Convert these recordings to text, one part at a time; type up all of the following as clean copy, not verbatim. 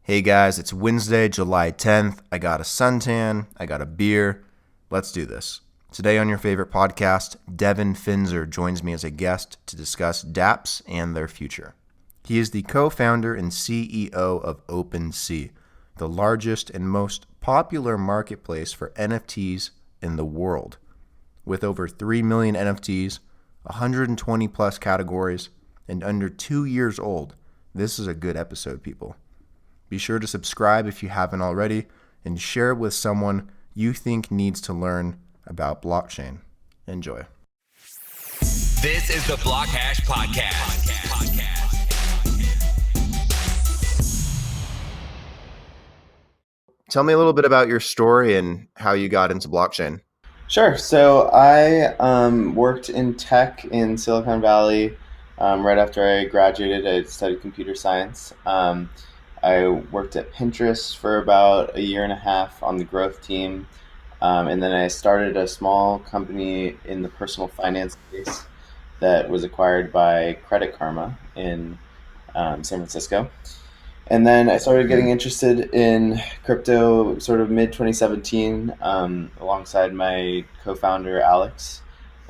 Hey guys, it's Wednesday, July 10th. I got a suntan, I got a beer. Let's do this. Today on your favorite podcast, Devin Finzer joins me as a guest to discuss Dapps and their future. He is the co-founder and CEO of OpenSea, the largest and most popular marketplace for NFTs in the world. With over 3 million NFTs, 120 plus categories, and under 2 years old, this is a good episode, people. Be sure to subscribe if you haven't already, and share it with someone you think needs to learn about blockchain. Enjoy. This is the BlockHash Podcast. Tell me a little bit about your story and how you got into blockchain. Sure. So I worked in tech in Silicon Valley right after I graduated. I studied computer science. I worked at Pinterest for about a year and a half on the growth team. And then I started a small company in the personal finance space that was acquired by Credit Karma in San Francisco. And then I started getting interested in crypto sort of mid-2017 alongside my co-founder, Alex.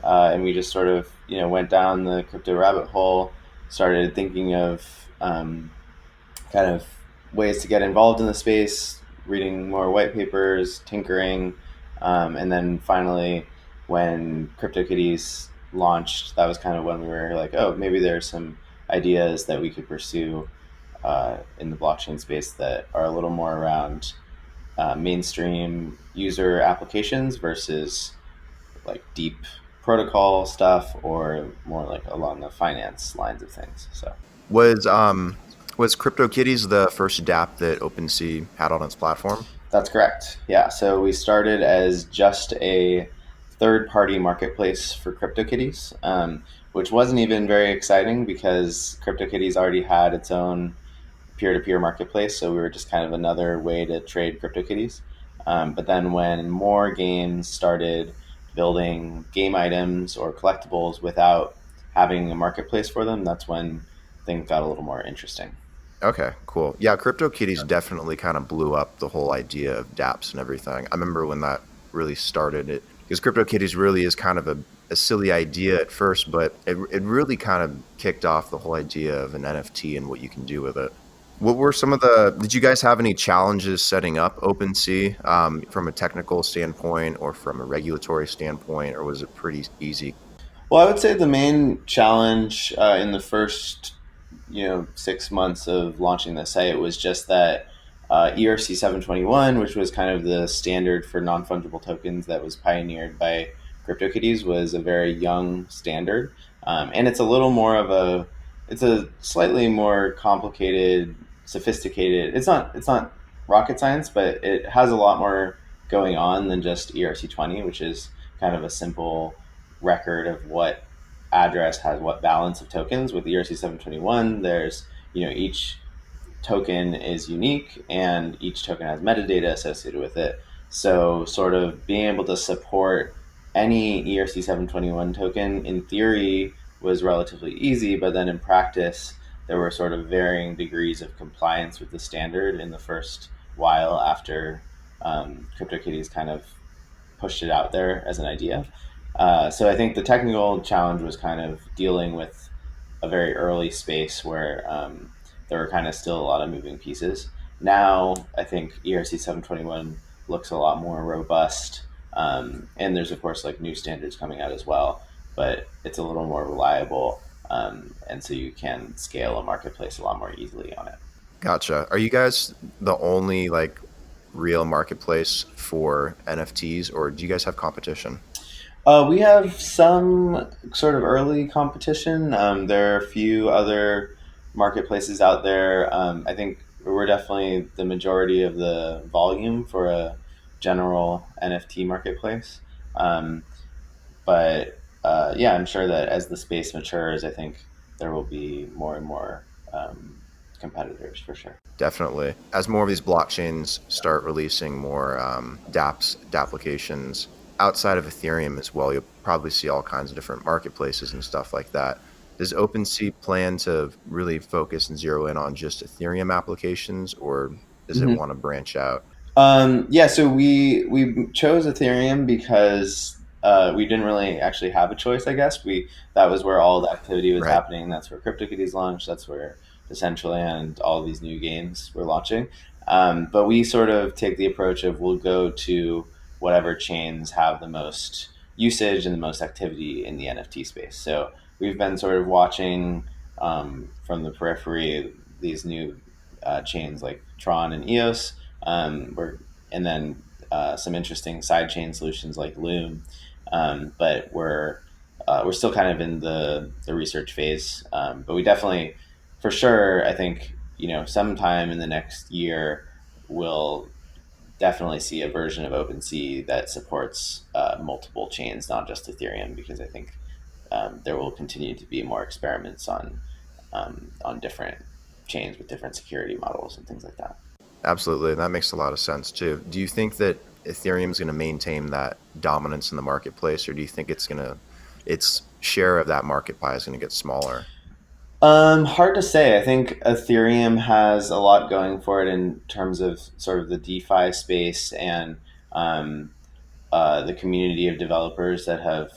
And we just sort of, went down the crypto rabbit hole, started thinking of kind of ways to get involved in the space, reading more white papers, tinkering, and then finally when CryptoKitties launched, that was kind of when we were like, oh, maybe there's some ideas that we could pursue in the blockchain space that are a little more around mainstream user applications versus like deep protocol stuff or more like along the finance lines of things. So Was CryptoKitties the first DApp that OpenSea had on its platform? That's correct. Yeah. So we started as just a third-party marketplace for CryptoKitties, which wasn't even very exciting because CryptoKitties already had its own peer-to-peer marketplace. So we were just kind of another way to trade CryptoKitties. But then when more games started building game items or collectibles without having a marketplace for them, that's when things got a little more interesting. Okay, cool. Yeah, CryptoKitties definitely kind of blew up the whole idea of dApps and everything. I remember when that really started, because CryptoKitties really is kind of a silly idea at first, but it really kind of kicked off the whole idea of an NFT and what you can do with it. What were did you guys have any challenges setting up OpenSea from a technical standpoint or from a regulatory standpoint, or was it pretty easy? Well, I would say the main challenge in the first 6 months of launching the site was just that ERC 721, which was kind of the standard for non-fungible tokens that was pioneered by CryptoKitties, was a very young standard. And it's a slightly more complicated, sophisticated, it's not rocket science, but it has a lot more going on than just ERC 20, which is kind of a simple record of what address has what balance of tokens. With ERC 721, there's, each token is unique and each token has metadata associated with it. So sort of being able to support any ERC 721 token in theory was relatively easy, but then in practice, there were sort of varying degrees of compliance with the standard in the first while after CryptoKitties kind of pushed it out there as an idea. So I think the technical challenge was kind of dealing with a very early space where there were kind of still a lot of moving pieces. Now, I think ERC 721 looks a lot more robust. And there's, of course, like new standards coming out as well, but it's a little more reliable. And so you can scale a marketplace a lot more easily on it. Gotcha. Are you guys the only real marketplace for NFTs, or do you guys have competition? We have some sort of early competition. There are a few other marketplaces out there. I think we're definitely the majority of the volume for a general NFT marketplace. But I'm sure that as the space matures, I think there will be more and more competitors for sure. Definitely. As more of these blockchains start releasing more DApps, applications outside of Ethereum as well, you'll probably see all kinds of different marketplaces and stuff like that. Does OpenSea plan to really focus and zero in on just Ethereum applications, or does it want to branch out? Yeah, so we chose Ethereum because we didn't really actually have a choice. I guess we that was where all the activity was Right. happening. That's where CryptoKitties launched. That's where Decentraland, all these new games were launching. But we sort of take the approach of we'll go to whatever chains have the most usage and the most activity in the NFT space. So we've been sort of watching from the periphery these new chains like Tron and EOS and then some interesting sidechain solutions like Loom. But we're still kind of in the research phase. But we definitely, for sure, I think sometime in the next year we'll definitely see a version of OpenSea that supports multiple chains, not just Ethereum, because I think there will continue to be more experiments on different chains with different security models and things like that. Absolutely. That makes a lot of sense too. Do you think that Ethereum is going to maintain that dominance in the marketplace, or do you think its share of that market pie is going to get smaller? Hard to say. I think Ethereum has a lot going for it in terms of sort of the DeFi space and um, the community of developers that have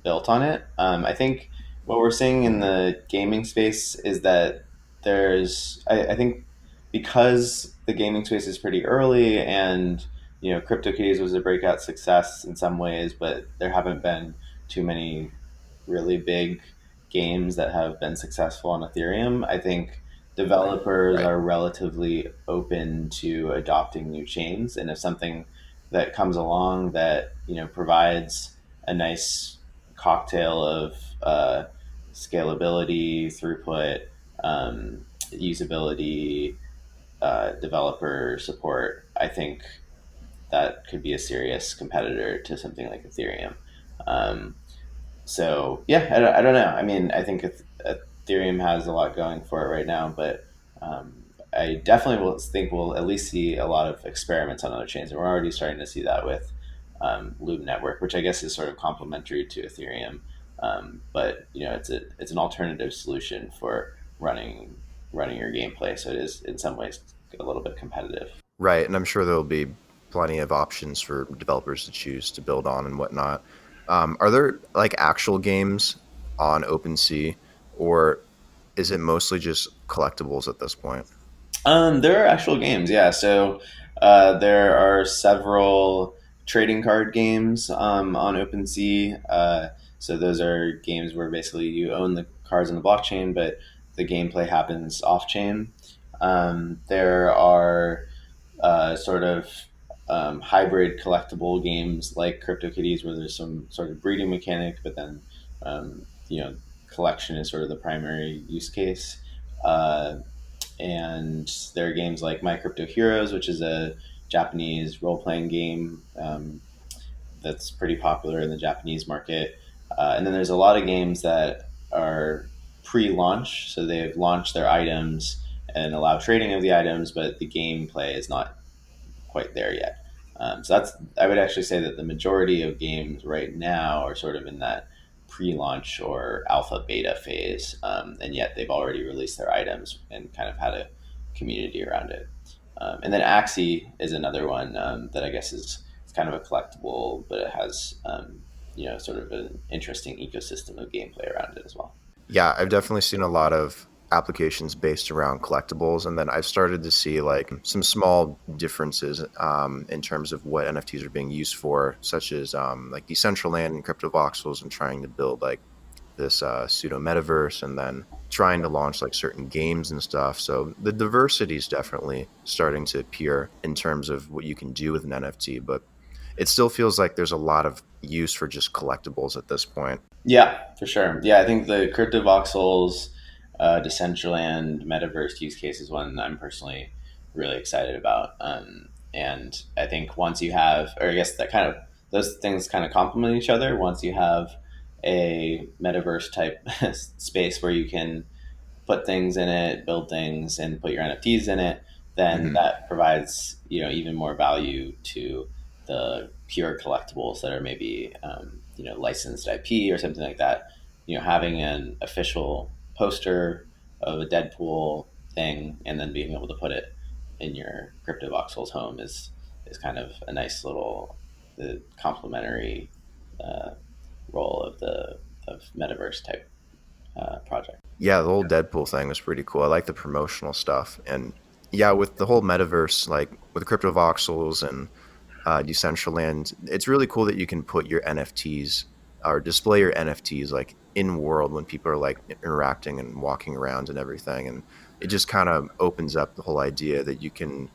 built on it. I think what we're seeing in the gaming space is that I think because the gaming space is pretty early and CryptoKitties was a breakout success in some ways, but there haven't been too many really big games that have been successful on Ethereum. I think developers Right. are relatively open to adopting new chains, and if something that comes along that provides a nice cocktail of scalability, throughput, usability, developer support, I think that could be a serious competitor to something like Ethereum. Um, so yeah, I don't know. I mean, I think Ethereum has a lot going for it right now, but I definitely will think we'll at least see a lot of experiments on other chains, and we're already starting to see that with Loop Network, which I guess is sort of complementary to Ethereum. But it's an alternative solution for running your gameplay, so it is in some ways a little bit competitive. Right. And I'm sure there'll be plenty of options for developers to choose to build on and whatnot. Are there like actual games on OpenSea, or is it mostly just collectibles at this point? There are actual games, yeah. So there are several trading card games on OpenSea. So those are games where basically you own the cards on the blockchain, but the gameplay happens off chain. There are sort of hybrid collectible games like CryptoKitties, where there's some sort of breeding mechanic, but then um, you know collection is sort of the primary use case. Uh, and there are games like My Crypto Heroes, which is a Japanese role playing game that's pretty popular in the Japanese market. And then there's a lot of games that are pre launch, so they've launched their items and allow trading of the items, but the gameplay is not quite there yet. So I would actually say that the majority of games right now are sort of in that pre-launch or alpha beta phase, and yet they've already released their items and kind of had a community around it. And then Axie is another one that I guess is it's kind of a collectible, but it has sort of an interesting ecosystem of gameplay around it as well. Yeah, I've definitely seen a lot of applications based around collectibles, and then I've started to see like some small differences in terms of what NFTs are being used for, such as like Decentraland and CryptoVoxels, and trying to build like this pseudo metaverse, and then trying to launch like certain games and stuff. So the diversity is definitely starting to appear in terms of what you can do with an NFT, but it still feels like there's a lot of use for just collectibles at this point. Yeah, for sure. Yeah, I think the CryptoVoxels, Decentraland, Metaverse use case is one I'm personally really excited about. And I think once you have, or I guess that kind of, those things kind of complement each other. Once you have a Metaverse type space where you can put things in it, build things, and put your NFTs in it, then Hmm. that provides even more value to the pure collectibles that are maybe licensed IP or something like that. having an official poster of a Deadpool thing and then being able to put it in your CryptoVoxels home is kind of a nice little complementary uh, role of Metaverse type project. Yeah, the whole Deadpool thing was pretty cool. I like the promotional stuff. And yeah, with the whole metaverse, like with CryptoVoxels and Decentraland, it's really cool that you can put your NFTs or display your NFTs like in world when people are like interacting and walking around and everything. And it just kind of opens up the whole idea that you can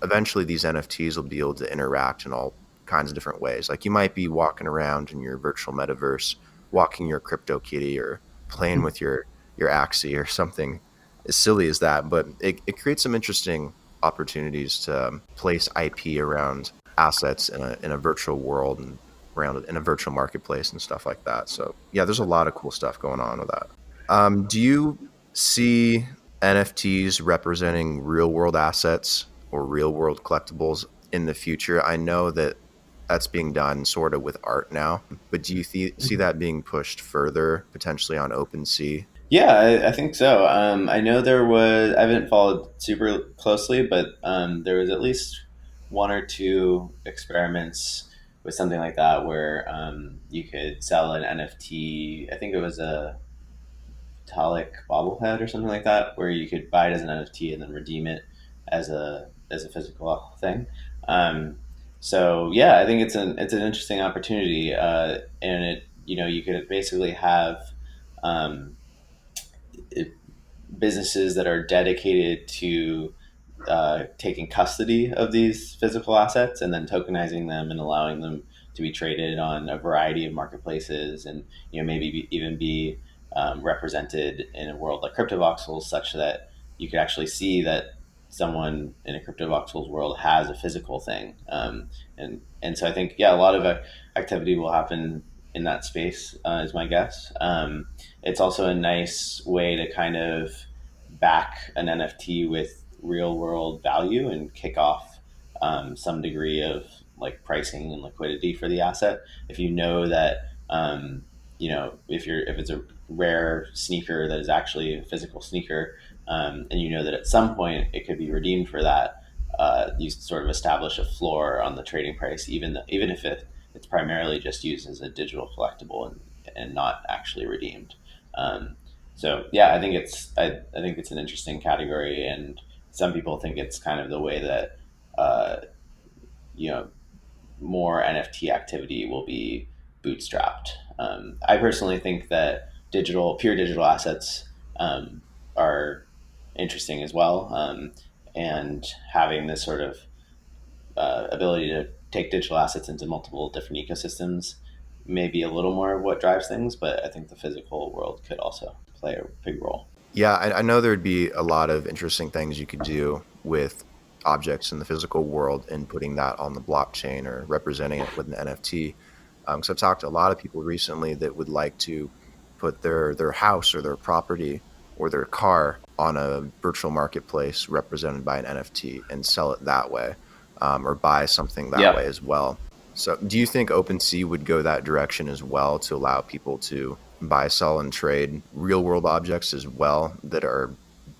eventually these NFTs will be able to interact in all kinds of different ways. Like you might be walking around in your virtual metaverse, walking your CryptoKitty or playing with your Axie or something as silly as that. But it creates some interesting opportunities to place IP around assets in a virtual world and around in a virtual marketplace and stuff like that. So yeah, there's a lot of cool stuff going on with that. Do you see NFTs representing real world assets or real world collectibles in the future? I know that that's being done sort of with art now, but do you see that being pushed further potentially on OpenSea? Yeah, I think so. I know I haven't followed super closely, but there was at least one or two experiments with something like that where you could sell an NFT. I think it was a metallic bobblehead or something like that, where you could buy it as an NFT and then redeem it as a physical thing. Um, so yeah, I think it's an interesting opportunity, and you could basically have um, it, businesses that are dedicated to taking custody of these physical assets and then tokenizing them and allowing them to be traded on a variety of marketplaces, and maybe even be represented in a world like CryptoVoxels, such that you could actually see that someone in a CryptoVoxels world has a physical thing. And so I think, yeah, a lot of activity will happen in that space, is my guess. It's also a nice way to kind of back an NFT with real world value and kick off some degree of like pricing and liquidity for the asset. If you know that, if it's a rare sneaker that is actually a physical sneaker, and you know that at some point it could be redeemed for that, you sort of establish a floor on the trading price, even if it's primarily just used as a digital collectible and not actually redeemed. So yeah, I think it's an interesting category, and some people think it's kind of the way that uh, you know more NFT activity will be bootstrapped. I personally think that pure digital assets are interesting as well, and having this sort of ability to take digital assets into multiple different ecosystems may be a little more of what drives things, but I think the physical world could also play a big role. Yeah, I know there'd be a lot of interesting things you could do with objects in the physical world and putting that on the blockchain or representing it with an NFT. So I've talked to a lot of people recently that would like to put their house or their property or their car on a virtual marketplace represented by an NFT and sell it that way, or buy something that Yeah. way as well. So do you think OpenSea would go that direction as well to allow people to buy, sell, and trade real world objects as well that are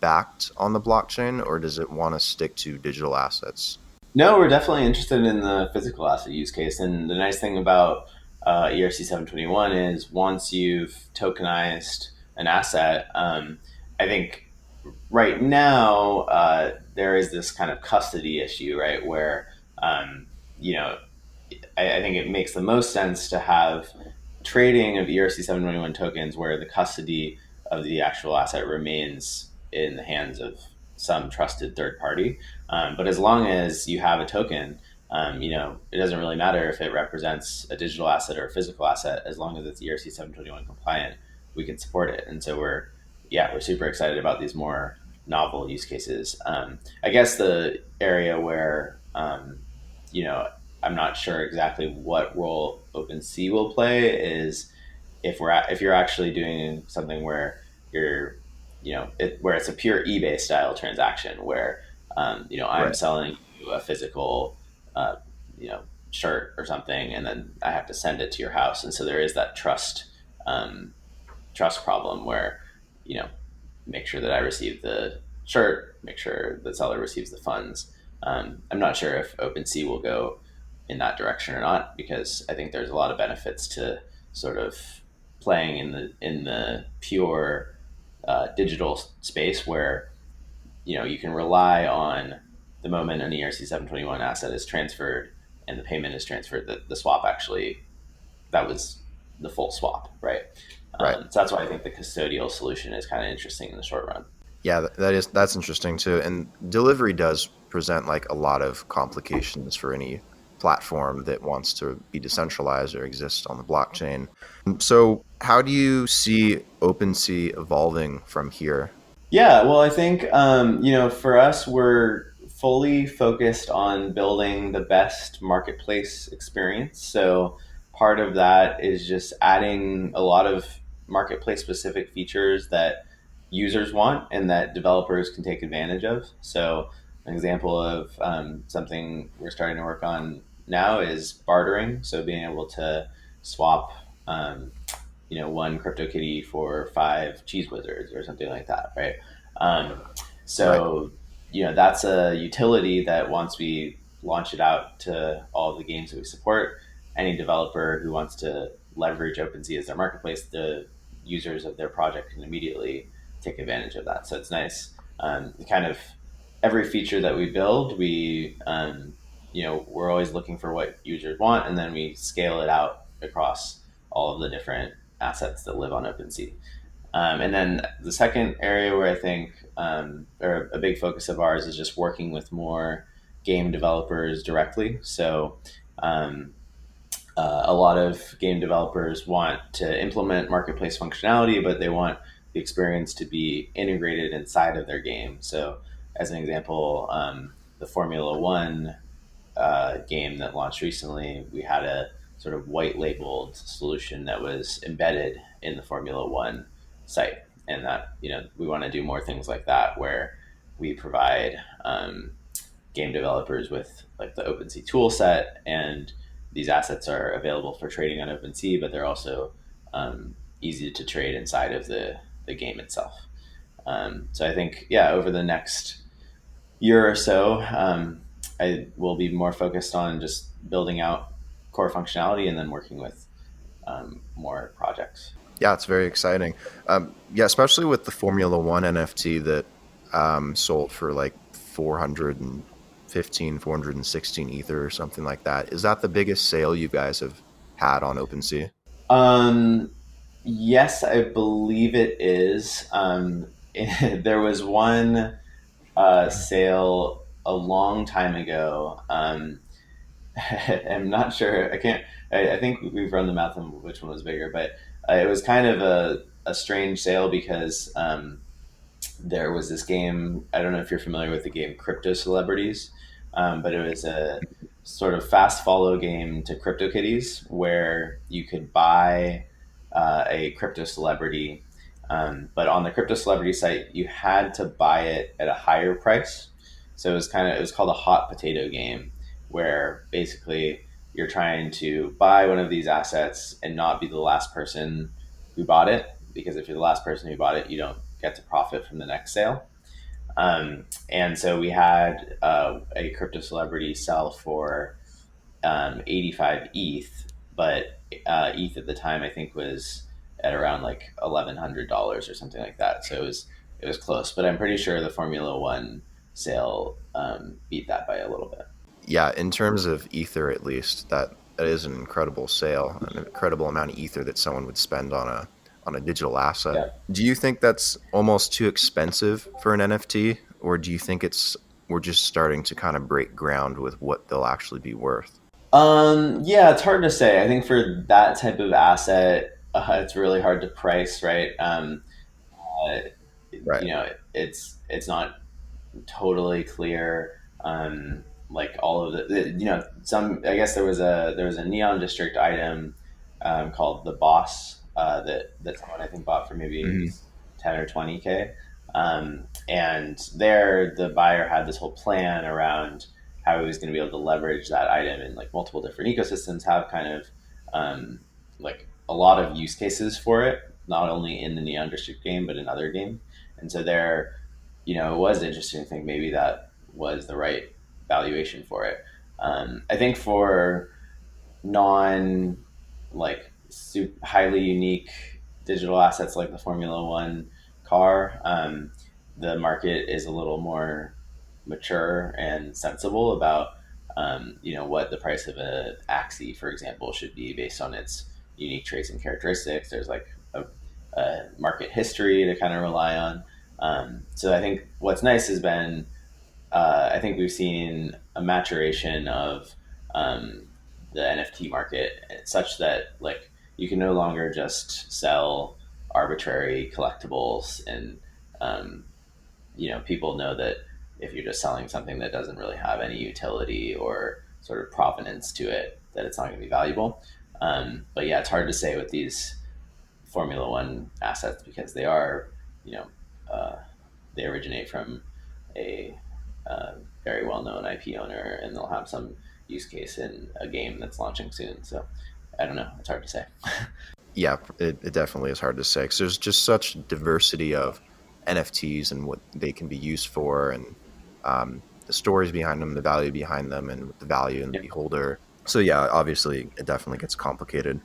backed on the blockchain, or does it want to stick to digital assets? No, we're definitely interested in the physical asset use case. And the nice thing about ERC 721 is once you've tokenized an asset, I think right now there is this kind of custody issue, right? Where, you know, I think it makes the most sense to have trading of ERC 721 tokens where the custody of the actual asset remains in the hands of some trusted third party. But as long as you have a token, it doesn't really matter if it represents a digital asset or a physical asset. As long as it's ERC 721 compliant, we can support it. And so we're super excited about these more novel use cases. I guess the area where, you know, I'm not sure exactly what role OpenSea will play is if you're actually doing something where you're, where it's a pure eBay style transaction where, I'm Right. selling you a physical, uh, shirt or something, and then I have to send it to your house, and so there is that trust, um, trust problem where, you know, make sure that I receive the shirt, make sure the seller receives the funds. I'm not sure if OpenSea will go in that direction or not, because I think there's a lot of benefits to sort of playing in the pure digital space where, you know, you can rely on the moment an ERC 721 asset is transferred and the payment is transferred, the swap actually, that was the full swap, right? Right. So that's why I think the custodial solution is kind of interesting in the short run. Yeah, that's interesting too. And delivery does present like a lot of complications for any platform that wants to be decentralized or exist on the blockchain. So, how do you see OpenSea evolving from here? Yeah, well, I think you know, for us, we're fully focused on building the best marketplace experience. So part of that is just adding a lot of marketplace specific features that users want and that developers can take advantage of. So an example of something we're starting to work on now is bartering. So being able to swap you know, one CryptoKitty for 5 cheese wizards or something like that, right? Um, so, Right. you know, that's a utility that once we launch it out to all of the games that we support, any developer who wants to leverage OpenSea as their marketplace, the users of their project can immediately take advantage of that. So it's nice. Kind of every feature that we build, you know, we're always looking for what users want, and then we scale it out across all of the different assets that live on OpenSea. And then the second area where I think, or a big focus of ours, is just working with more game developers directly. So a lot of game developers want to implement marketplace functionality, but they want the experience to be integrated inside of their game. So as an example, the Formula One game that launched recently, we had a sort of white labeled solution that was embedded in the Formula One site. And that, you know, we want to do more things like that where we provide game developers with like the OpenSea tool set, and these assets are available for trading on OpenSea, but they're also easy to trade inside of the game itself. So I think, yeah, over the next year or so, I will be more focused on just building out core functionality and then working with more projects. Yeah, it's very exciting. Yeah, especially with the Formula One NFT that sold for like 415, 416 Ether or something like that. Is that the biggest sale you guys have had on OpenSea? Um, yes, I believe it is. There was one sale a long time ago. I'm not sure. I can't. I think we've run the math on which one was bigger, but it was kind of a strange sale because there was this game. I don't know if you're familiar with the game Crypto Celebrities, but it was a sort of fast follow game to CryptoKitties where you could buy a crypto celebrity, but on the crypto celebrity site, you had to buy it at a higher price. So it was called a hot potato game, where basically you're trying to buy one of these assets and not be the last person who bought it, because if you're the last person who bought it, you don't get to profit from the next sale. And so we had a crypto celebrity sell for 85 ETH, but ETH at the time I think was at around like $1,100 or something like that. So it was close, but I'm pretty sure the Formula One sale beat that by a little bit. Yeah, in terms of Ether, at least, that is an incredible sale, an incredible amount of Ether that someone would spend on a digital asset. Yeah. Do you think that's almost too expensive for an NFT, or do you think we're just starting to kind of break ground with what they'll actually be worth? Yeah, it's hard to say. I think for that type of asset, it's really hard to price, right? Uh, Right. you know, it's not totally clear. Like all of you know, some. I guess there was a Neon District item called the Boss that someone I think bought for maybe Hmm. 10 or 20K. And there, the buyer had this whole plan around how he was going to be able to leverage that item in like multiple different ecosystems, have kind of like a lot of use cases for it. not only in the Neon District game, but in other games. And so there, it was interesting to think maybe that was the right valuation for it. I think for non like highly unique digital assets like the Formula One car, the market is a little more mature and sensible about what the price of an Axie, for example, should be based on its unique traits and characteristics. There's like a market history to kind of rely on. So I think what's nice has been I think we've seen a maturation of the NFT market such that like you can no longer just sell arbitrary collectibles and um, people know that if you're just selling something that doesn't really have any utility or sort of provenance to it, that it's not going to be valuable. But yeah, it's hard to say with these Formula One assets because they are, you know, uh, they originate from a very well-known IP owner, and they'll have some use case in a game that's launching soon. So I don't know; it's hard to say. Yeah, it definitely is hard to say because there's just such diversity of NFTs and what they can be used for, and the stories behind them, the value behind them, and the value in the Yeah, beholder. So yeah, obviously it definitely gets complicated.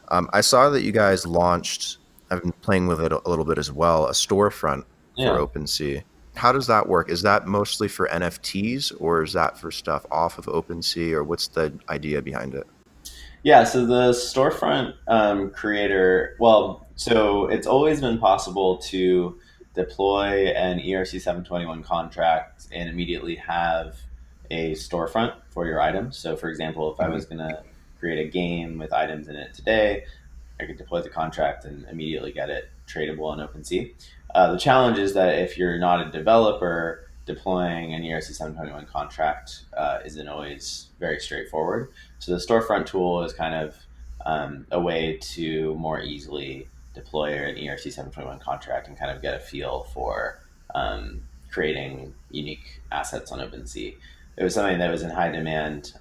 I saw that you guys launched. I've been playing with it a little bit as well. A storefront for yeah. OpenSea. How does that work? Is that mostly for NFTs, or is that for stuff off of OpenSea, or what's the idea behind it? Yeah, so the storefront creator, well, so it's always been possible to deploy an ERC 721 contract and immediately have a storefront for your items. So, for example, if I Mhm. was going to create a game with items in it today, I could deploy the contract and immediately get it tradable on OpenSea. The challenge is that if you're not a developer, deploying an ERC 721 contract isn't always very straightforward. So the storefront tool is kind of a way to more easily deploy an ERC 721 contract and kind of get a feel for creating unique assets on OpenSea. It was something that was in high demand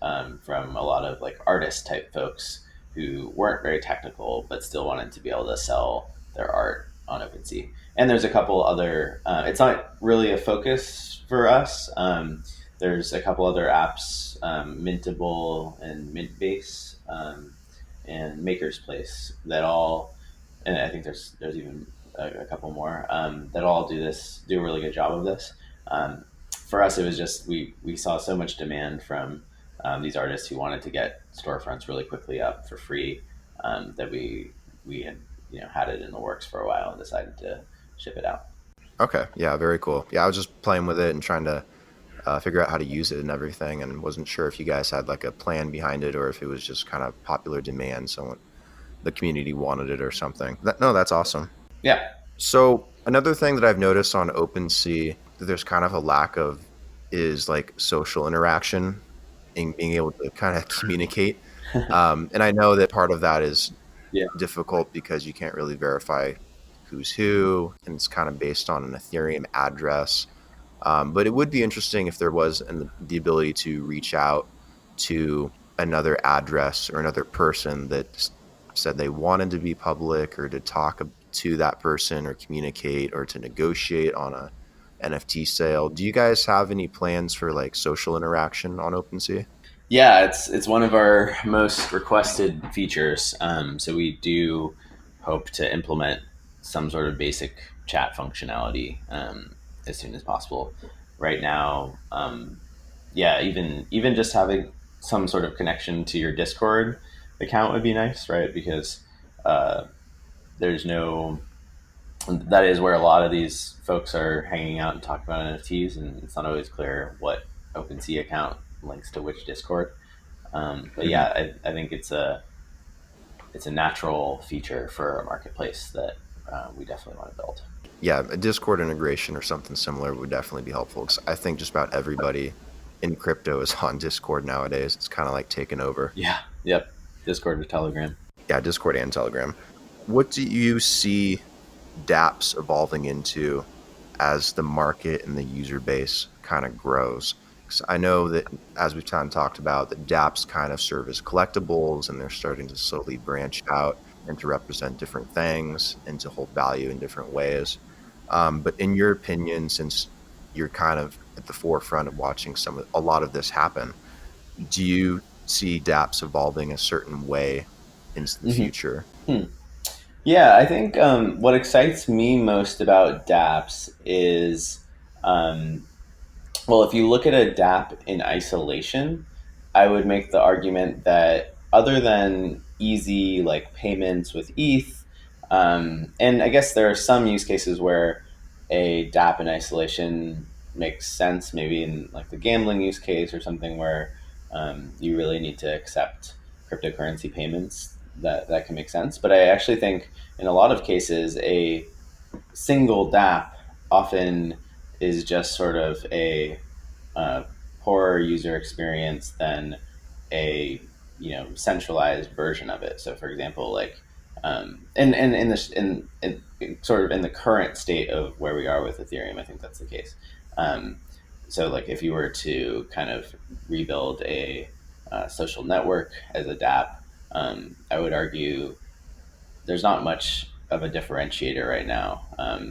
from a lot of like artist type folks who weren't very technical but still wanted to be able to sell their art on OpenSea. And there's a couple other. It's not really a focus for us. There's a couple other apps, Mintable and Mintbase, and Maker's Place that all, and I think there's even a couple more that all do a really good job of this. Um, for us, it was just we saw so much demand from these artists who wanted to get storefronts really quickly up for free that we had had it in the works for a while and decided to ship it out. Okay, yeah, very cool. Yeah, I was just playing with it and trying to figure out how to use it and everything, and wasn't sure if you guys had like a plan behind it or if it was just kind of popular demand, so the community wanted it or something. No, that's awesome. Yeah, So another thing that I've noticed on OpenSea that there's kind of a lack of is like social interaction and being able to kind of communicate. And I know that part of that is yeah, difficult because you can't really verify who's who, and it's kind of based on an Ethereum address. But it would be interesting if there was the ability to reach out to another address or another person that said they wanted to be public or to talk to that person or communicate or to negotiate on a NFT sale. Do you guys have any plans for like social interaction on OpenSea? yeah. It's one of our most requested features. So we do hope to implement some sort of basic chat functionality as soon as possible. Right now, yeah, even just having some sort of connection to your Discord account would be nice, right? Because uh, there's no that is where a lot of these folks are hanging out and talking about NFTs, and it's not always clear what OpenSea account links to which Discord. But Mhm. yeah, I think it's a natural feature for a marketplace that we definitely want to build. Yeah, a Discord integration or something similar would definitely be helpful. 'Cause I think just about everybody in crypto is on Discord nowadays. It's kind of like taken over. Yeah. Yep. Discord or Telegram. Yeah, Discord and Telegram. What do you see DApps evolving into as the market and the user base kind of grows? 'Cause I know that as we've kind of talked about, that DApps kind of serve as collectibles and they're starting to slowly branch out. and to represent different things and to hold value in different ways. But in your opinion, since you're kind of at the forefront of watching a lot of this happen, do you see dApps evolving a certain way into the Hmm. future? Yeah, I think what excites me most about DApps is, um, well, if you look at a DApp in isolation, I would make the argument that other than easy like payments with ETH, and I guess there are some use cases where a DApp in isolation makes sense, maybe in like the gambling use case or something where you really need to accept cryptocurrency payments. That can make sense. But I actually think in a lot of cases, a single DApp often is just sort of a poorer user experience than a centralized version of it. So, for example, like and in this in sort of in the current state of where we are with Ethereum, I think that's the case. Um, so, like if you were to kind of rebuild a social network as a DApp, I would argue there's not much of a differentiator right now,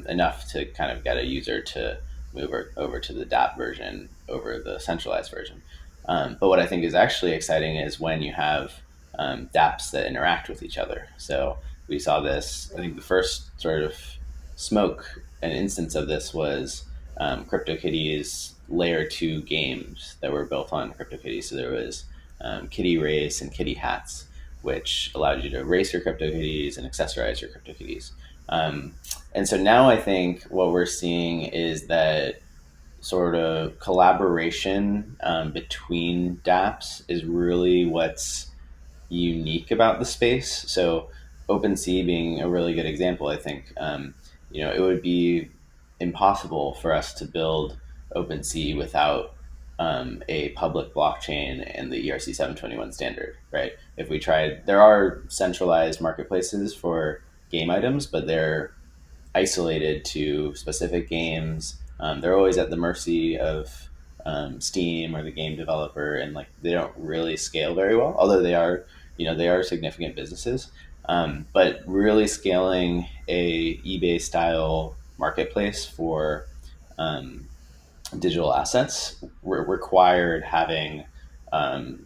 enough to kind of get a user to move over to the DApp version over the centralized version. But what I think is actually exciting is when you have DApps that interact with each other. So we saw this, I think the first sort of smoke and instance of this was CryptoKitty's layer 2 games that were built on CryptoKitty. So there was Kitty Race and Kitty Hats, which allowed you to race your CryptoKitties and accessorize your CryptoKitties. And so now I think what we're seeing is that sort of collaboration between DApps is really what's unique about the space. So OpenSea being a really good example, I think it would be impossible for us to build OpenSea without a public blockchain and the ERC 721 standard, right? If we tried, there are centralized marketplaces for game items, but they're isolated to specific games. They're always at the mercy of Steam or the game developer, and like they don't really scale very well. Although they are significant businesses. But really scaling a eBay style marketplace for digital assets required having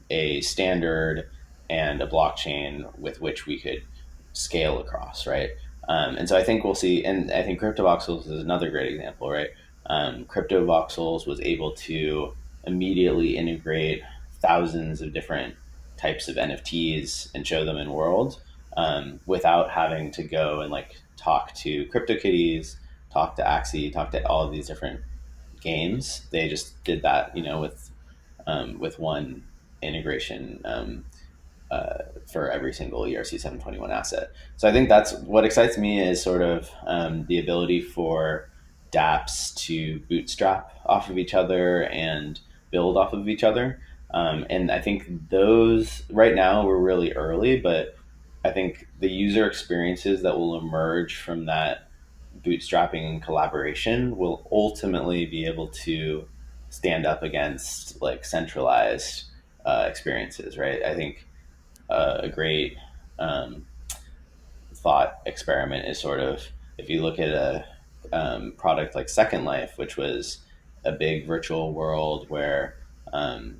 a standard and a blockchain with which we could scale across, right? And so I think we'll see, and I think CryptoVoxels is another great example, right? CryptoVoxels was able to immediately integrate thousands of different types of NFTs and show them in world without having to go and like talk to CryptoKitties, talk to Axie, talk to all of these different games. They just did that, with one integration for every single ERC 721 asset. So I think that's what excites me is sort of the ability for DApps to bootstrap off of each other and build off of each other. And I think those right now we're really early, but I think the user experiences that will emerge from that bootstrapping and collaboration will ultimately be able to stand up against like centralized experiences, right? I think a great um, thought experiment is sort of if you look at a product like Second Life, which was a big virtual world where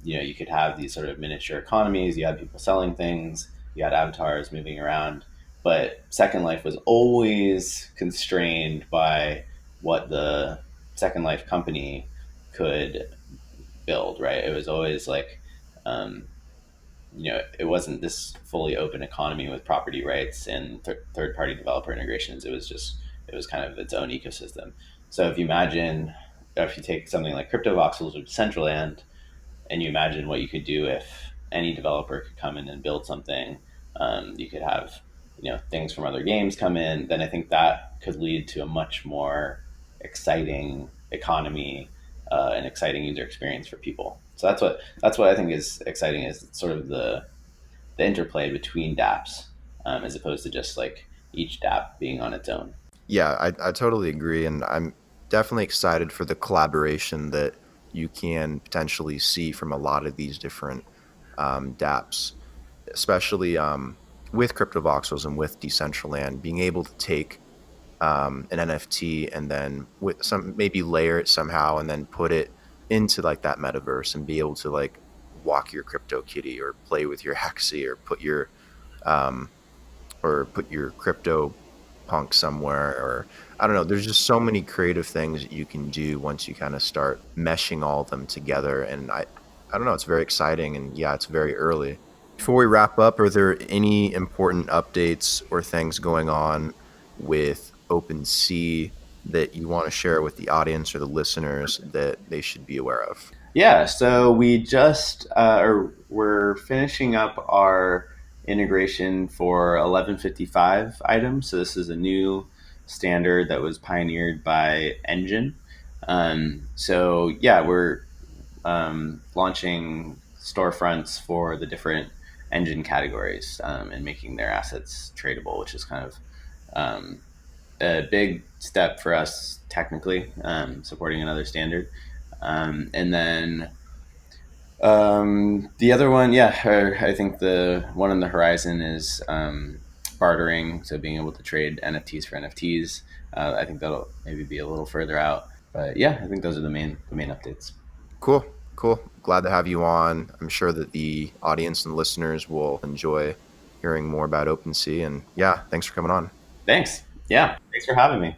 you could have these sort of miniature economies. You had people selling things. You had avatars moving around. But Second Life was always constrained by what the Second Life company could build. Right? It was always like um, it wasn't this fully open economy with property rights and third party developer integrations. It was kind of its own ecosystem. So if you take something like CryptoVoxels or Decentraland, and you imagine what you could do if any developer could come in and build something, you could have things from other games come in. Then I think that could lead to a much more exciting economy and exciting user experience for people. So that's what I think is exciting is sort of the interplay between DApps as opposed to just like each DApp being on its own. Yeah, I totally agree. And I'm definitely excited for the collaboration that you can potentially see from a lot of these different dApps, especially with CryptoVoxels and with Decentraland, being able to take an NFT and then with some maybe layer it somehow and then put it into like that metaverse and be able to like walk your CryptoKitty or play with your Hexy um, or put your crypto punk somewhere, or I don't know. There's just so many creative things that you can do once you kind of start meshing all of them together. And I don't know. It's very exciting, and yeah, it's very early. Before we wrap up, are there any important updates or things going on with OpenSea that you want to share with the audience or the listeners that they should be aware of? Yeah, so we just or we're finishing up our integration for 1155 items. So this is a new standard that was pioneered by Engine. So yeah, we're launching storefronts for the different engine categories and making their assets tradable, which is kind of a big step for us technically, supporting another standard. And then the other one, yeah, I think the one on the horizon is bartering, so being able to trade NFTs for NFTs. I think that'll maybe be a little further out, but yeah, I think those are the main updates. Cool. Cool. Glad to have you on. I'm sure that the audience and listeners will enjoy hearing more about OpenSea. And yeah, thanks for coming on. Thanks. Yeah, thanks for having me.